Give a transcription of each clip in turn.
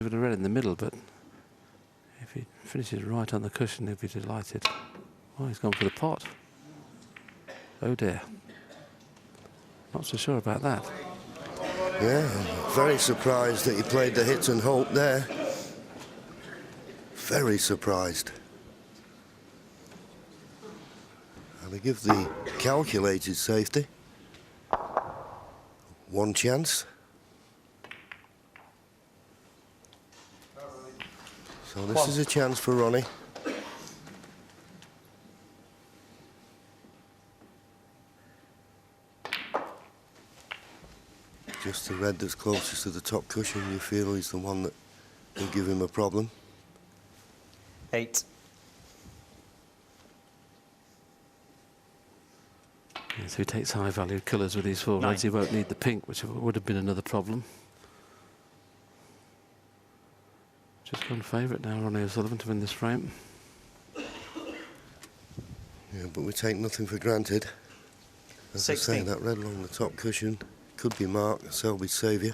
Give it a red in the middle, but if he finishes right on the cushion, he'll be delighted. Oh, he's gone for the pot. Oh dear. Not so sure about that. Yeah, very surprised that he played the hit and hope there. Very surprised. And they give the calculated safety one chance. So this is a chance for Ronnie. Just the red that's closest to the top cushion, you feel is the one that will give him a problem. 8. Yeah, so he takes high value colours with these four reds. He won't need the pink, which would have been another problem. Just gone favourite now, Ronnie O'Sullivan, to win this frame. Yeah, but we take nothing for granted. As 16. I say, that red along the top cushion could be Mark, Selby's saviour.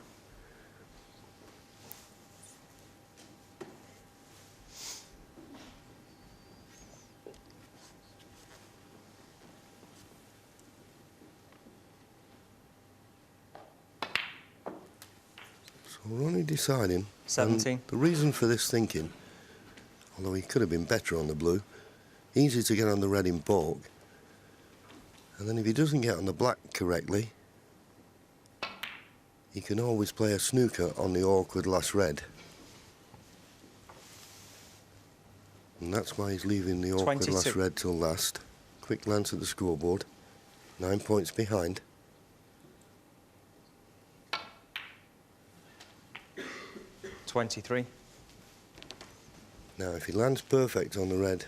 So Ronnie deciding. 17. The reason for this thinking, although he could have been better on the blue, easy to get on the red in baulk. And then if he doesn't get on the black correctly, he can always play a snooker on the awkward last red. And that's why he's leaving the awkward 22. last red till last. Quick glance at the scoreboard. 9 points behind. $23. Now, if he lands perfect on the red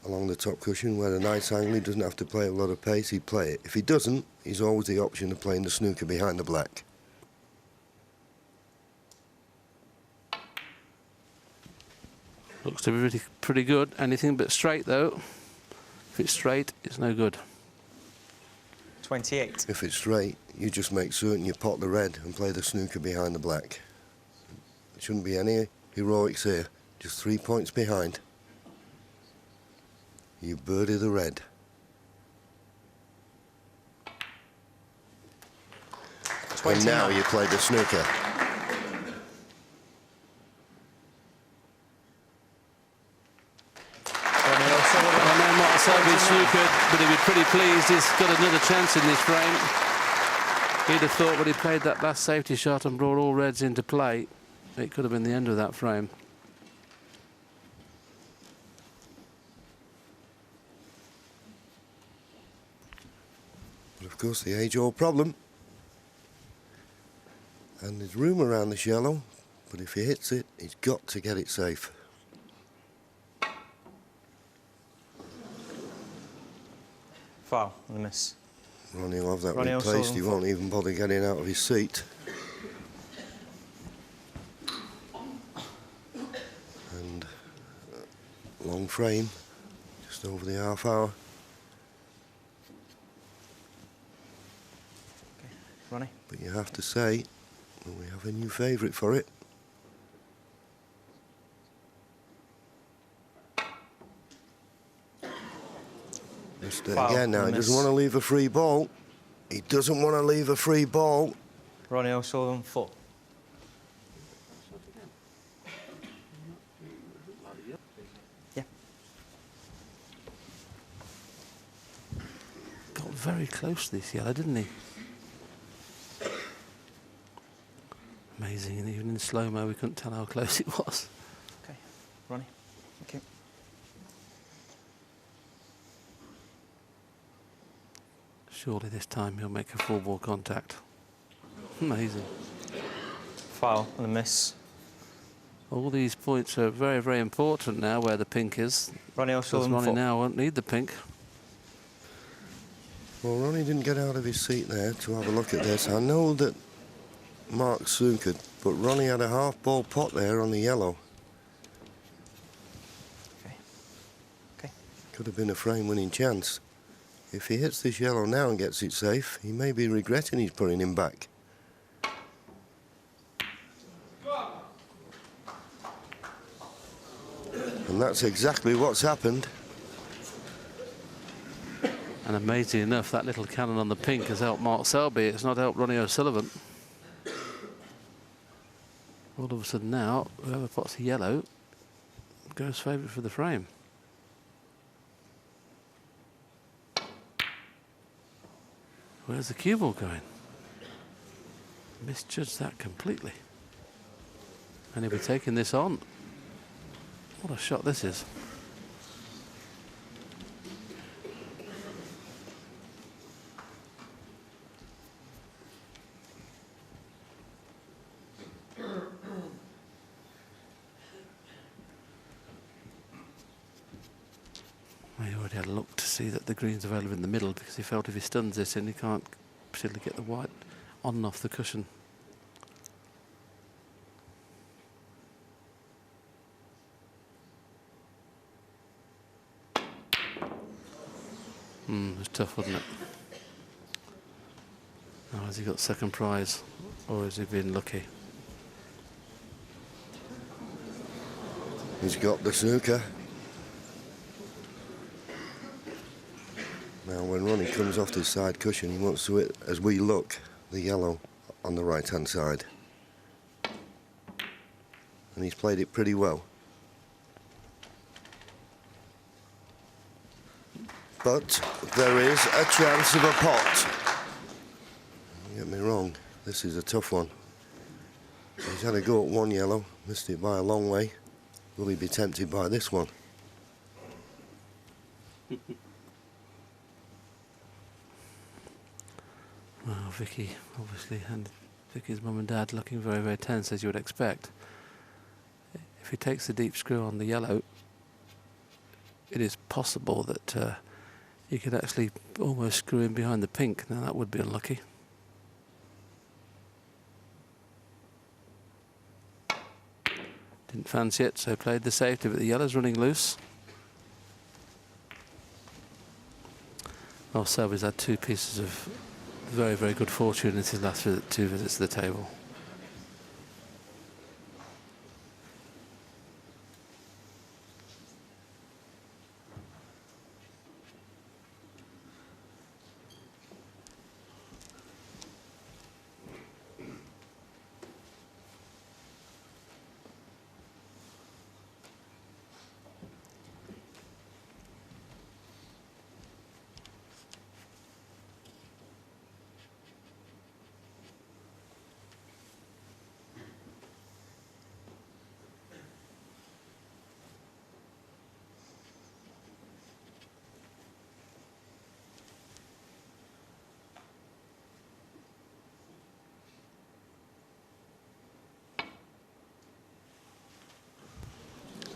along the top cushion where the nice angle, he doesn't have to play a lot of pace, he'd play it. If he doesn't, he's always the option of playing the snooker behind the black. Looks to be really pretty good. Anything but straight, though. If it's straight, it's no good. 28. If it's straight, you just make certain you pot the red and play the snooker behind the black. There shouldn't be any heroics here. Just 3 points behind. You birdie the red. And now you play the snooker. I know Mark Selby's snookered, but he'd be pretty pleased. He's got another chance in this frame. He'd have thought when he played that last safety shot and brought all reds into play, it could have been the end of that frame. But of course, the age-old problem. And there's room around the shallow, but if he hits it, he's got to get it safe. Foul and a miss. Ronnie will have that Ronnie replaced. He O'Sullivan won't even bother getting out of his seat. And long frame, just over the half hour. Okay. Ronnie. But you have to say, well, we have a new favourite for it. Just again now, he doesn't want to leave a free ball. He doesn't want to leave a free ball. Ronnie O'Sullivan, 4. Yeah. Got very close to this yellow, didn't he? Amazing, and even in slow-mo we couldn't tell how close it was. Okay. Ronnie. Okay. Surely this time he'll make a full ball contact. Amazing. Foul and a miss. All these points are very, very important now where the pink is. Ronnie Because O'Sullivan, Ronnie 4. now won't need the pink. Well, Ronnie didn't get out of his seat there to have a look at this. I know that Mark snookered, but Ronnie had a half-ball pot there on the yellow. Okay. Okay. Could have been a frame-winning chance. If he hits this yellow now and gets it safe, he may be regretting he's putting him back. And that's exactly what's happened. And amazing enough, that little cannon on the pink has helped Mark Selby. It's not helped Ronnie O'Sullivan. All of a sudden now, whoever pots the yellow goes favourite for the frame. Where's the cue ball going? Misjudged that completely. And he'll be taking this on. What a shot this is. He already had a look to see that the green's available in the middle, because he felt if he stuns this in, he can't particularly get the white on and off the cushion. It was tough, wasn't it? Now, has he got second prize, or has he been lucky? He's got the snooker. Now, when Ronnie comes off this side cushion, he wants to hit, as we look, the yellow on the right-hand side. And he's played it pretty well. But there is a chance of a pot. Don't get me wrong, this is a tough one. He's had a go at one yellow, missed it by a long way. Will he be tempted by this one? Well, Vicky, obviously, and Vicky's mum and dad looking very, very tense, as you would expect. If he takes the deep screw on the yellow, it is possible that he could actually almost screw in behind the pink. Now, that would be unlucky. Didn't fancy it, so played the safety, but the yellow's running loose. Well, Selby's had two pieces of very, very good fortune in his last two visits to the table.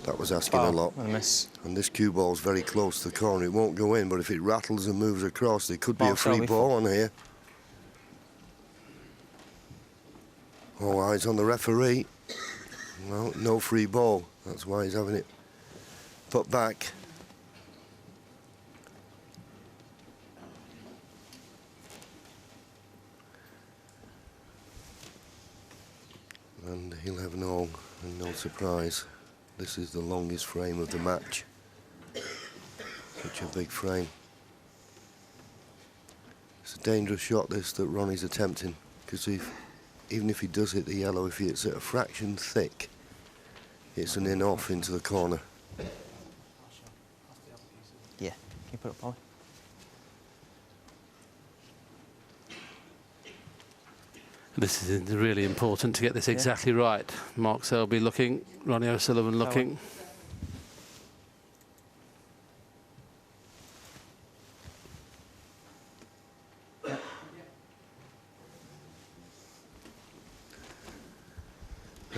That was asking a lot. And a miss. And this cue ball's very close to the corner. It won't go in, but if it rattles and moves across, there could be a free ball on here. All eyes on the referee. Well, no free ball. That's why he's having it put back. And he'll have no surprise. This is the longest frame of the match. Such a big frame. It's a dangerous shot, this, that Ronnie's attempting, because even if he does hit the yellow, if he hits it a fraction thick, it's an in-off into the corner. Yeah, can you put it up, Polly? This is really important to get this exactly right. Mark Selby looking, Ronnie O'Sullivan looking. Now,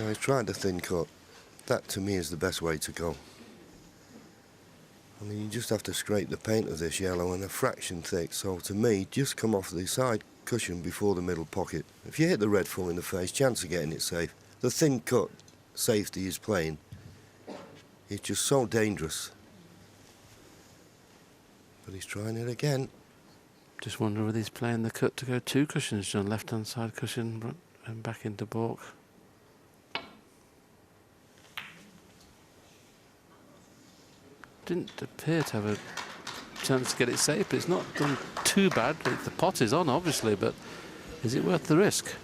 he's tried the thin cut. That, to me, is the best way to go. I mean, you just have to scrape the paint of this yellow and a fraction thick. So, to me, just come off the side cushion before the middle pocket. If you hit the red full in the face, chance of getting it safe. The thin cut safety he's playing, it's just so dangerous. But he's trying it again. Just wonder whether he's playing the cut to go two cushions, John. Left-hand side cushion and back into baulk. didn't appear to have a chance to get it safe, but it's not done too bad. The pot is on, obviously, but is it worth the risk?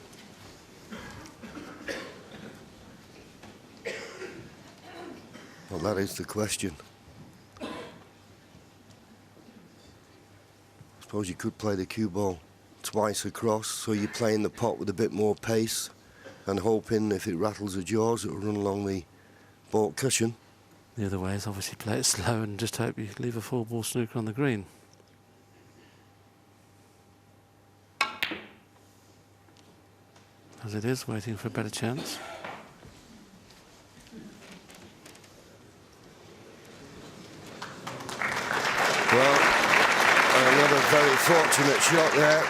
Well, that is the question. I suppose you could play the cue ball twice across, so you're playing the pot with a bit more pace and hoping if it rattles the jaws, it will run along the baulk cushion. The other way is obviously play it slow and just hope you leave a 4-ball snooker on the green. As it is, waiting for a better chance. Well, another very fortunate shot there.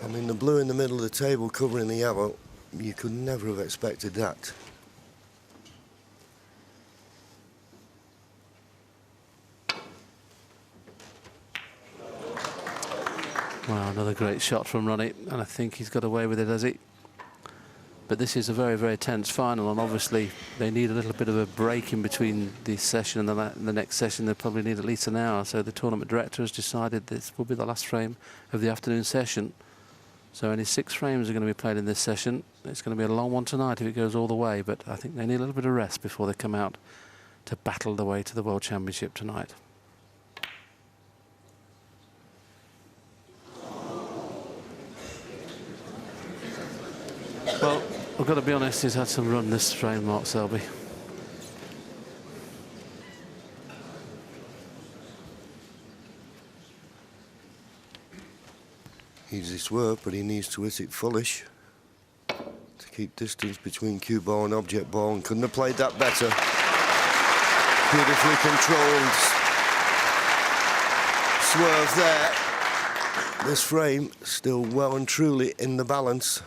I mean, the blue in the middle of the table covering the yellow, you could never have expected that. Wow, another great shot from Ronnie, and I think he's got away with it, has he? But this is a very, very tense final, and obviously they need a little bit of a break in between this session and the next session. They probably need at least an hour, so the tournament director has decided this will be the last frame of the afternoon session. So only 6 frames are going to be played in this session. It's going to be a long one tonight if it goes all the way, but I think they need a little bit of rest before they come out to battle the way to the World Championship tonight. Well, I've got to be honest, he's had some run this frame, Mark Selby. He's his work, but he needs to hit it fullish to keep distance between cue ball and object ball, and couldn't have played that better. Beautifully controlled swerve there. This frame still well and truly in the balance.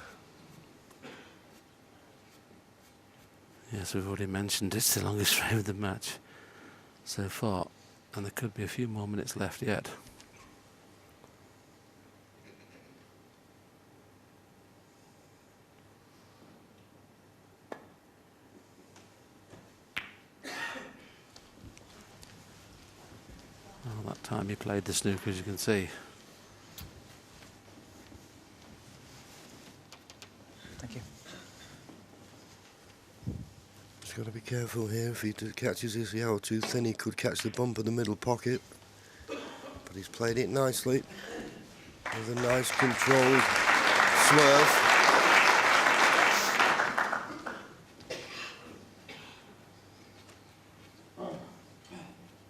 Yes, we've already mentioned it's the longest frame of the match so far, and there could be a few more minutes left yet. Well, that time he played the snooker, as you can see. Thank you. He's got to be careful here. If he catches this yellow too thin, he could catch the bump of the middle pocket. But he's played it nicely with a nice controlled swerve.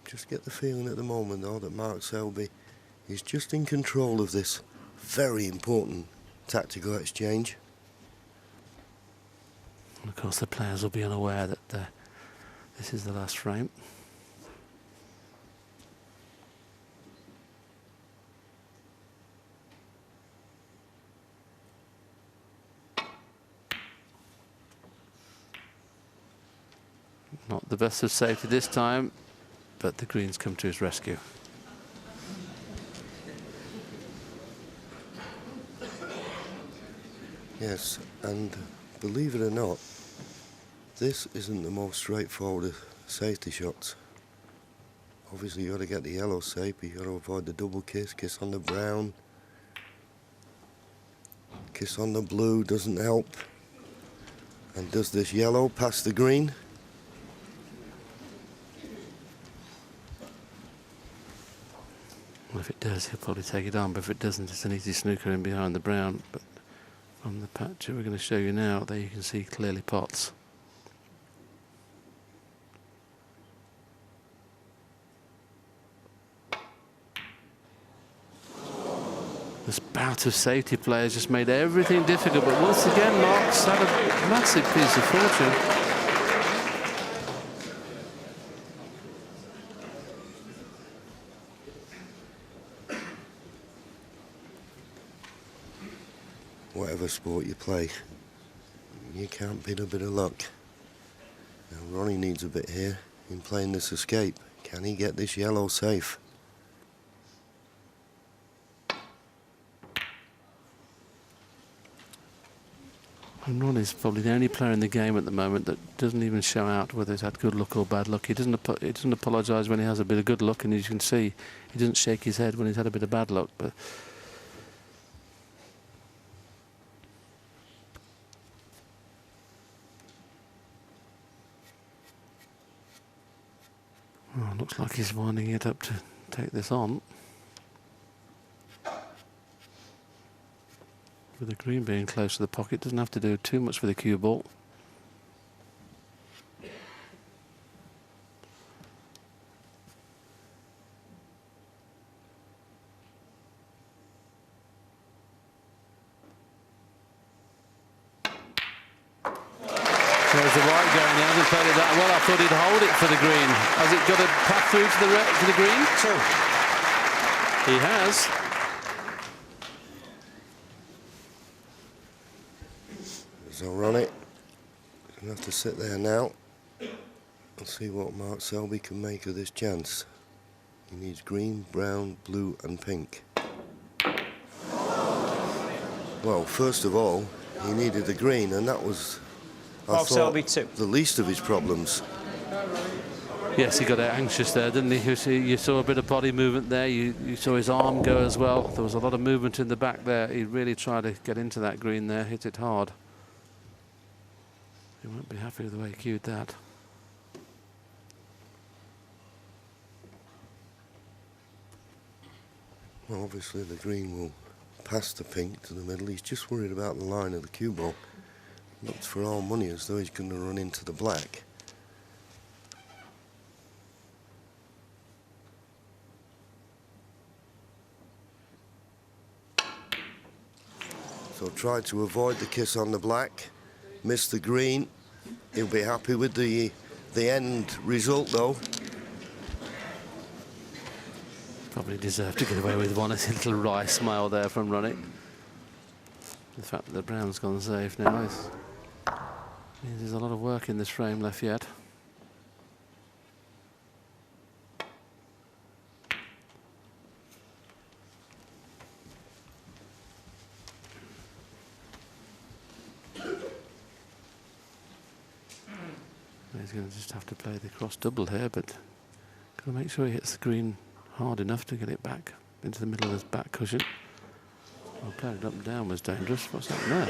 Just get the feeling at the moment, though, that Mark Selby is just in control of this very important tactical exchange. And of course the players will be unaware that this is the last frame. Not the best of safety this time, but the greens come to his rescue. Yes, and believe it or not, this isn't the most straightforward of safety shots. Obviously, you've got to get the yellow safe, but you've got to avoid the double kiss. Kiss on the brown. Kiss on the blue doesn't help. And does this yellow pass the green? Well, if it does, he'll probably take it on, but if it doesn't, it's an easy snooker in behind the brown. But from the patch we're going to show you now, there you can see clearly pots. This bout of safety players just made everything difficult, but once again, Mark's had a massive piece of fortune. Whatever sport you play, you can't beat a bit of luck. Now, Ronnie needs a bit here in playing this escape. Can he get this yellow safe? And Ronnie's probably the only player in the game at the moment that doesn't even show out whether he's had good luck or bad luck. He doesn't apologise when he has a bit of good luck, and as you can see, he doesn't shake his head when he's had a bit of bad luck. But oh, looks like he's winding it up to take this on. With the green being close to the pocket, doesn't have to do too much with the cue ball. There's the white going. He hasn't played it that well. I thought he'd hold it for the green. Has it got a path through to the green? Two. He has. So Ronnie gonna have to sit there now and see what Mark Selby can make of this chance. He needs green, brown, blue and pink. Well, first of all, he needed the green, and that was, I Mark thought, Selby, two. the least of his problems. Yes, he got anxious there, didn't he? You saw a bit of body movement there. You saw his arm go as well. There was a lot of movement in the back there. He really tried to get into that green there, hit it hard. He won't be happy with the way he cued that. Well, obviously the green will pass the pink to the middle. He's just worried about the line of the cue ball. Looks for all money as though he's going to run into the black. So try to avoid the kiss on the black. Miss the green. He'll be happy with the end result though. Probably deserved to get away with one. A little wry smile there from Ronnie. The fact that the brown's gone safe now means there's a lot of work in this frame left yet. He's going to just have to play the cross double here, but got to make sure he hits the green hard enough to get it back into the middle of his back cushion. Well, playing it up and down was dangerous. What's that there?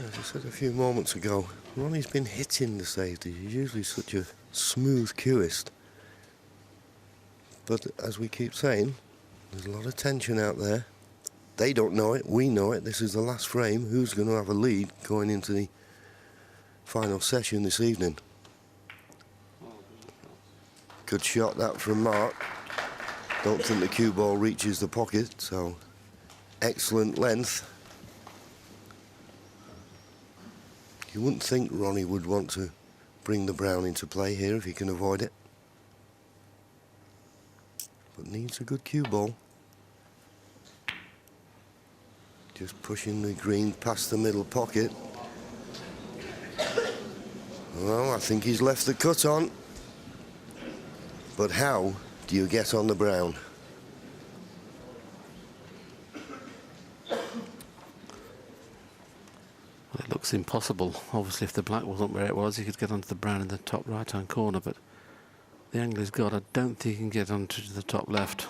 As I said a few moments ago, Ronnie's been hitting the safety. He's usually such a smooth cueist. But as we keep saying, there's a lot of tension out there. They don't know it, we know it. This is the last frame. Who's going to have a lead going into the final session this evening? Good shot that from Mark. Don't think the cue ball reaches the pocket, so excellent length. You wouldn't think Ronnie would want to bring the brown into play here if he can avoid it. But needs a good cue ball. Just pushing the green past the middle pocket. Well, I think he's left the cut on. But how do you get on the brown? Well, it looks impossible. Obviously, if the black wasn't where it was, he could get onto the brown in the top right-hand corner, but the angle he's got, I don't think he can get onto the top left.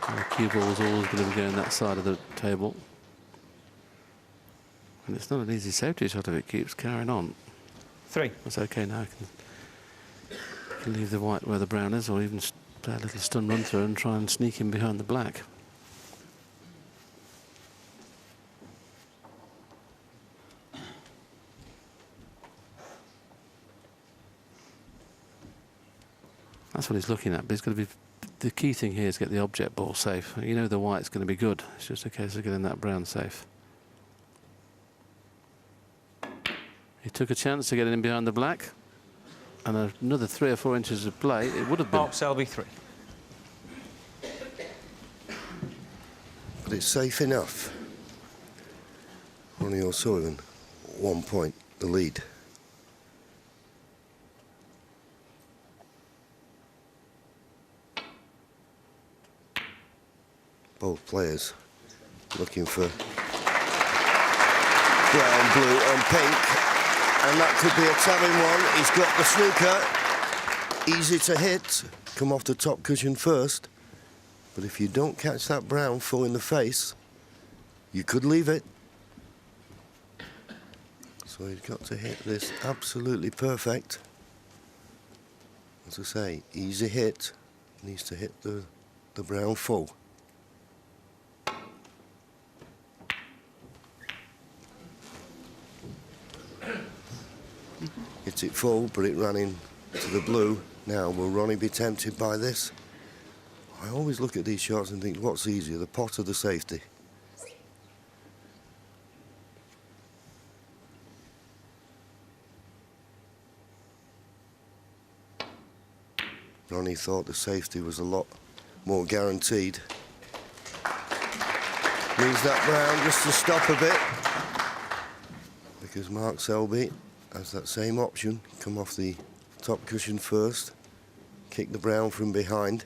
And the cue ball is always going to be going that side of the table. And it's not an easy safety shot if it keeps carrying on. Three. That's okay now. I can leave the white where the brown is, or even play a little stun run through and try and sneak in behind the black. That's what he's looking at, but he's got to be. The key thing here is get the object ball safe. You know the white's going to be good. It's just a case of getting that brown safe. He took a chance to get it in behind the black, and another 3 or 4 inches of play, it would have been. Mark Selby, three. But it's safe enough. Ronnie O'Sullivan, 1 point, the lead. Both players looking for brown, blue and pink. And that could be a telling one. He's got the snooker. Easy to hit. Come off the top cushion first. But if you don't catch that brown full in the face, you could leave it. So he's got to hit this absolutely perfect. As I say, easy hit. Needs to hit the brown full. Hit it full, but it ran in to the blue. Now, will Ronnie be tempted by this? I always look at these shots and think, what's easier, the pot or the safety? Ronnie thought the safety was a lot more guaranteed. Needs that brown just to stop a bit. Because Mark Selby has that same option. Come off the top cushion first. Kick the brown from behind.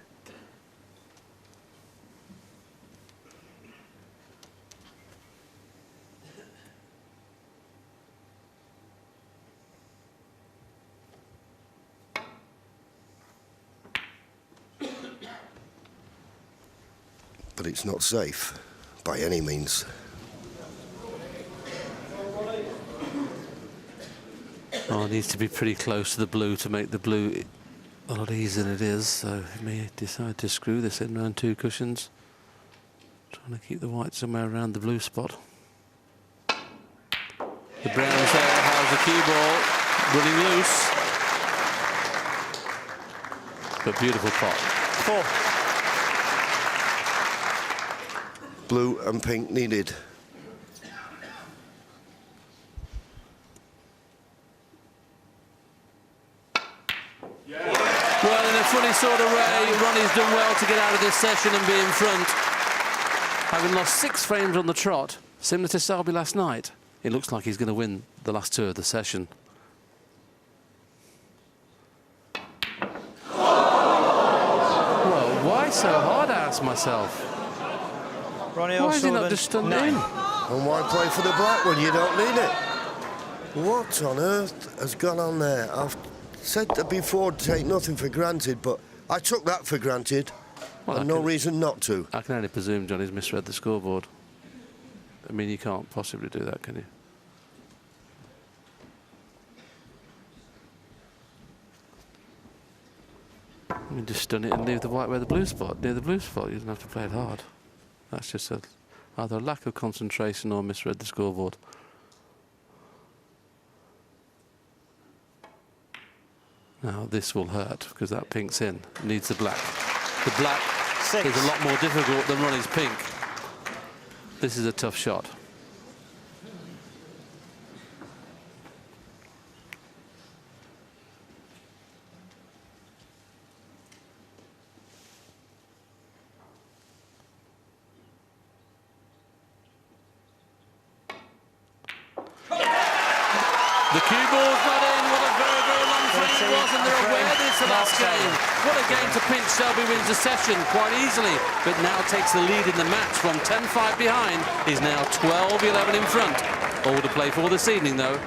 But it's not safe by any means. Oh, it needs to be pretty close to the blue to make the blue a lot easier than it is. So he may decide to screw this in around 2 cushions. Trying to keep the white somewhere around the blue spot. The brown's there, how's the cue ball running loose. But beautiful pot. 4. Blue and pink needed. Well, in a funny sort of way, Ronnie's done well to get out of this session and be in front. Having lost 6 frames on the trot, similar to Selby last night, it looks like he's going to win the last 2 of the session. Well, why so hard, I ask myself. Ronnie Why is he O'Sullivan, not just done 9. in? And why play for the black when you don't need it? What on earth has gone on there? I've said that before, take nothing for granted, but I took that for granted, Well, and no reason not to. I can only presume Johnny's misread the scoreboard. I mean, you can't possibly do that, can you? You just stun it and leave the white where the blue spot, near the blue spot. You don't have to play it hard. That's just either a lack of concentration or misread the scoreboard. Now this will hurt because that pink's in. Needs the black. The black 6. is a lot more difficult than Ronnie's pink. This is a tough shot. The cue ball's not in. What a very, very long frame it was, and they're aware this is the last game. What a game to pinch. Selby wins the session quite easily, but now takes the lead in the match from 10-5 behind. He's now 12-11 in front. All to play for this evening, though.